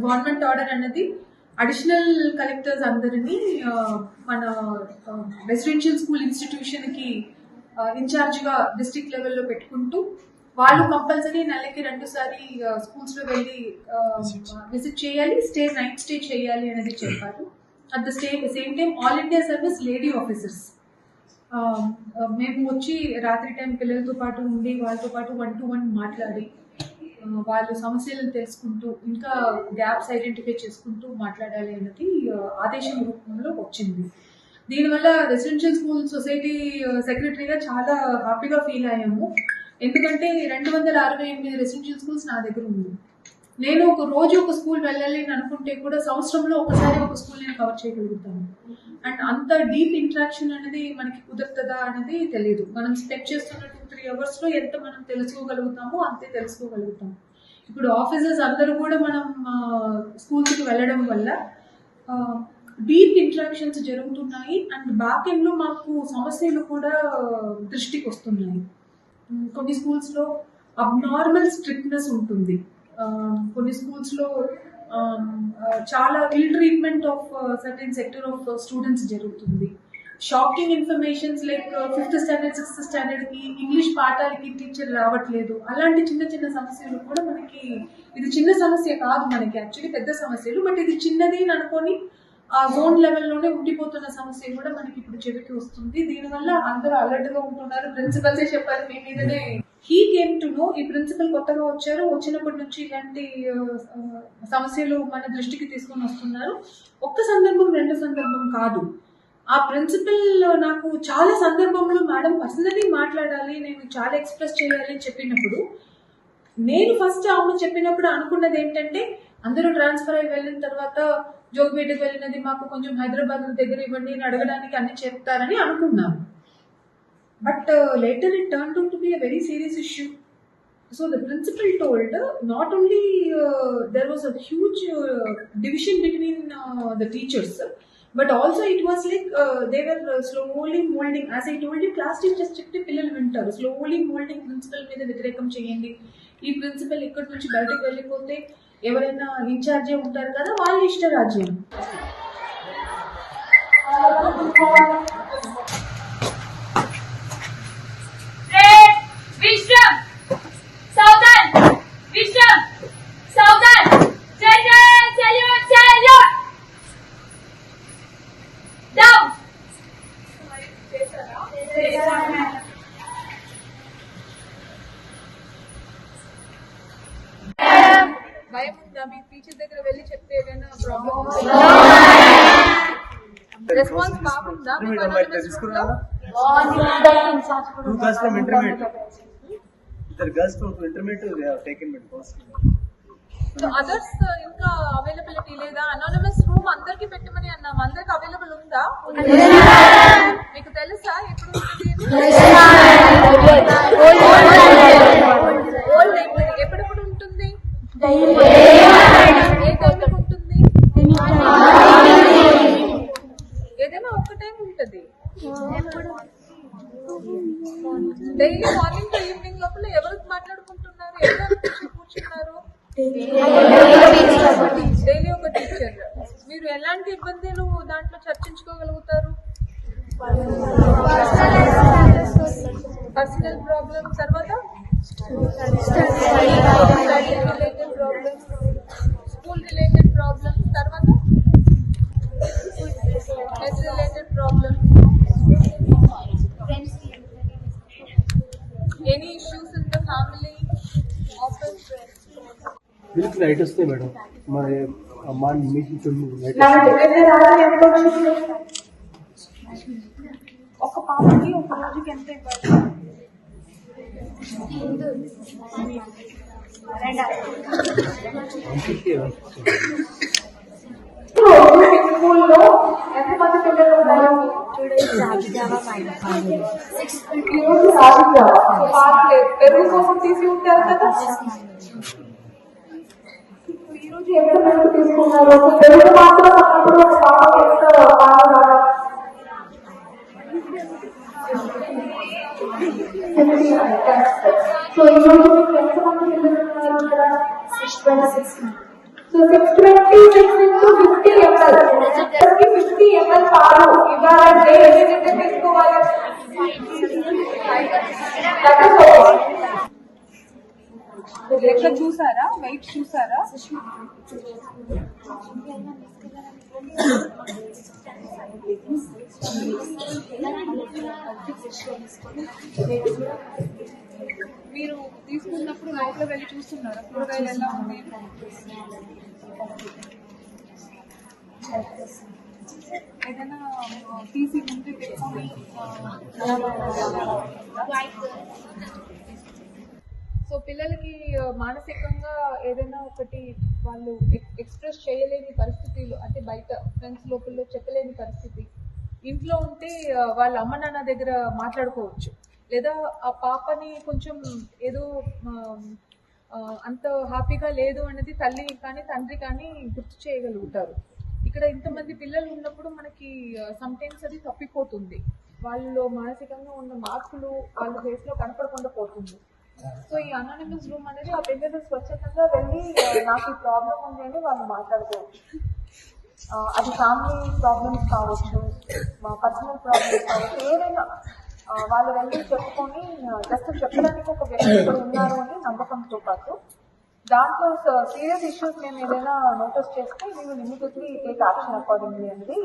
Government order అన్నది additional collectors అందరినీ మన రెసిడెన్షియల్ స్కూల్ ఇన్స్టిట్యూషన్ కి ఇన్ఛార్జ్ గా డిస్ట్రిక్ట్ లెవెల్లో పెట్టుకుంటూ వాళ్ళు కంపల్సరీ నెలకి 2 సారి స్కూల్స్ లో వెళ్ళి విజిట్ చేయాలి, నైట్ స్టే చేయాలి అనేది చెప్పారు. At the same time all India service lady officers మేము వచ్చి రాత్రి టైం పిల్లలతో పాటు ఉండి వాళ్ళతో పాటు 1-to-1 మాట్లాడి వాళ్ళు సమస్యలను తెలుసుకుంటూ ఇంకా గ్యాప్స్ ఐడెంటిఫై చేసుకుంటూ మాట్లాడాలి అన్నది ఆదేశం రూపంలో వచ్చింది. దీనివల్ల రెసిడెన్షియల్ స్కూల్ సొసైటీ సెక్రటరీగా చాలా హ్యాపీగా ఫీల్ అయ్యాము. ఎందుకంటే 268 రెసిడెన్షియల్ స్కూల్స్ నా దగ్గర ఉంది. నేను ఒక రోజు ఒక స్కూల్ వెళ్ళాలి అని అనుకుంటే కూడా సంవత్సరంలో ఒకసారి ఒక స్కూల్ నేను కవర్ చేయగలుగుతాను. అండ్ అంత డీప్ ఇంటరాక్షన్ అనేది మనకి కుదురుతుందా అనేది తెలియదు. మనం స్పెండ్ చేస్తున్న 2-3 అవర్స్ లో ఎంత మనం తెలుసుకోగలుగుతామో అంతే తెలుసుకోగలుగుతాం. ఇప్పుడు ఆఫీసర్స్ అందరూ కూడా మనం స్కూల్స్కి వెళ్ళడం వల్ల డీప్ ఇంటరాక్షన్స్ జరుగుతున్నాయి. అండ్ బ్యాక్ ఎండ్ లో మాకు సమస్యలు కూడా దృష్టికి వస్తున్నాయి. కొన్ని స్కూల్స్ లో అబ్నార్మల్ స్ట్రిక్ట్నెస్ ఉంటుంది, కొన్ని స్కూల్స్ లో చాలా ill treatment of certain sector of students జరుగుతుంది. Shocking informations like 5th standard 6th standard కి ఇంగ్లీష్ పాఠాలకి టీచర్ రావట్లేదు. అలాంటి చిన్న చిన్న సమస్యలు కూడా మనకి, ఇది చిన్న సమస్య కాదు మనకి, యాక్చువల్లీ పెద్ద సమస్యలు, బట్ ఇది చిన్నది అని అనుకొని ఆ జోన్ లెవెల్లోనే ఉండిపోతున్న సమస్య కూడా మనకి ఇప్పుడు చెవికి వస్తుంది. దీనివల్ల అందరూ అలర్ట్ గా ఉంటున్నారు. ప్రిన్సిపల్సే చెప్పారు మీ మీదనే. హీ కేమ్ టు నో, ఈ ప్రిన్సిపల్ కొత్తగా వచ్చారు, వచ్చినప్పటి నుంచి ఇలాంటి సమస్యలు మన దృష్టికి తీసుకొని వస్తున్నారు. ఒక్క సందర్భం 2 సందర్భం కాదు. ఆ ప్రిన్సిపల్ నాకు చాలా సందర్భంలో మేడం పర్సనలీ మాట్లాడాలి, నేను చాలా ఎక్స్ప్రెస్ చేయాలి అని చెప్పినప్పుడు, నేను ఫస్ట్ అవును చెప్పినప్పుడు అనుకున్నది ఏంటంటే అందరూ ట్రాన్స్ఫర్ అయి వెళ్ళిన తర్వాత జోగిపేటకు వెళ్ళినది మాకు కొంచెం హైదరాబాద్ దగ్గర ఇవ్వండి అని అడగడానికి అన్ని చెప్తారని అనుకున్నాను. But later it turned out to be a very serious issue. So the principal told not only there was a huge division between the teachers, but also it was like they were slowly molding. As I told you, class teachers చెప్తే పిల్లలు వింటారు. slowly molding principal మీద వ్యతిరేకం చేయండి, ఈ principal ఇక్కడి నుంచి బయటకు వెళ్ళిపోతే ఎవరైనా ఇన్ఛార్జే ఉంటారు కదా, వాళ్ళ ఇష్టరాజ్యం. భయం ఉందా మీ టీచర్ దగ్గర వెళ్ళి చెప్తే ఏదైనా ప్రాబ్లం? రెస్పాన్స్ బాగుందా? అదర్స్ ఇంకా అవైలబిలిటీ లేదా? అనానమస్ రూమ్ అందరికి పెట్టమని అన్నాం, అందరికి అవైలబుల్ ఉందా? మీకు తెలుసా ఎప్పుడు ఎప్పుడెప్పుడు ఉంటుంది? ఉంటుంది, ఏదైనా ఒక్క టైం ఉంటుంది. డైలీ మార్నింగ్ టు ఈవినింగ్ లోపల ఎవరు మాట్లాడుకుంటున్నారు, ఎవరు కూర్చున్నారు? డైలీ ఒక టీచర్. మీరు ఎలాంటి ఇబ్బందులు దాంట్లో చర్చించుకోగలుగుతారు? పర్సనల్ ప్రాబ్లమ్, తర్వాత study related problems, school related problems, తర్వాత health related problems, any issues in the family, office. వీళ్ళకి నైట్ వస్తాయి మేడం, మరి అమ్మ మీటింగ్ ఒక పాపకి ఒక రోజుకి ఎంత ఇవ్వాలి? స్కూల్లో ఎంతమంది పిల్లలు ఉన్నారు? పెరుగు కోసం తీసి ఉంటారు కదా, ఈరోజు ఎంత పెరుగు తీసుకున్నారు? పెరుగు మాత్రం అన్నప్పుడు ఒక పాపకి ఎంత పాలు రావాలి? సో ఈరోజు మీకు ఎంతమంది పిల్లలు ఉన్నారు ఇక్కడ? 26. So 626 into 50 ml. 50 ml పాలు ఇవ్వాలంటే ఎన్ని లీటర్ తీసుకోవాలి? లెక్క చూసారా? వెయిట్ చూసారా? మీరు తీసుకున్నప్పుడు లోపల వెళ్ళి చూస్తున్నారా కూరగాయలు ఎలా ఉంది? ఏదైనా తీసి ముందు పెట్టుకొని సో పిల్లలకి మానసికంగా ఏదైనా ఒకటి వాళ్ళు ఎక్స్ప్రెస్ చేయలేని పరిస్థితులు, అంటే బయట ఫ్రెండ్స్ లోపల చెప్పలేని పరిస్థితి, ఇంట్లో ఉంటే వాళ్ళ అమ్మ నాన్న దగ్గర మాట్లాడుకోవచ్చు, లేదా ఆ పాపని కొంచెం ఏదో అంత హ్యాపీగా లేదు అనేది తల్లి కానీ తండ్రి కానీ గుర్తు చేయగలుగుతారు. ఇక్కడ ఇంతమంది పిల్లలు ఉన్నప్పుడు మనకి సమ్టైమ్స్ అది తప్పిపోతుంది, వాళ్ళలో మానసికంగా ఉన్న మార్పులు వాళ్ళ ఫేస్ లో కనపడకుండా పోతుంది. సో ఈ అనానిమస్ రూమ్ అనేది ఆ పిల్లలు స్వచ్ఛందంగా వెళ్ళి నాకు ఈ ప్రాబ్లం ఉంది అని వాళ్ళు మాట్లాడుకోవచ్చు. అది ఫ్యామిలీ ప్రాబ్లమ్స్ కావచ్చు, పర్సనల్ ప్రాబ్లమ్స్ కావచ్చు, ఏదైనా వాళ్ళు వెళ్ళి చెప్పుకొని జస్ట్ చెప్పడానికి ఒక వ్యక్తి ఇక్కడ ఉన్నారు అని నమ్మకంతో పాటు దాంట్లో సీరియస్ ఇష్యూస్ మేము ఏదైనా నోటీస్ చేస్తే మేము ఇమీడియట్లీ టేక్ యాక్షన్ అకార్డింగ్లీ అనేది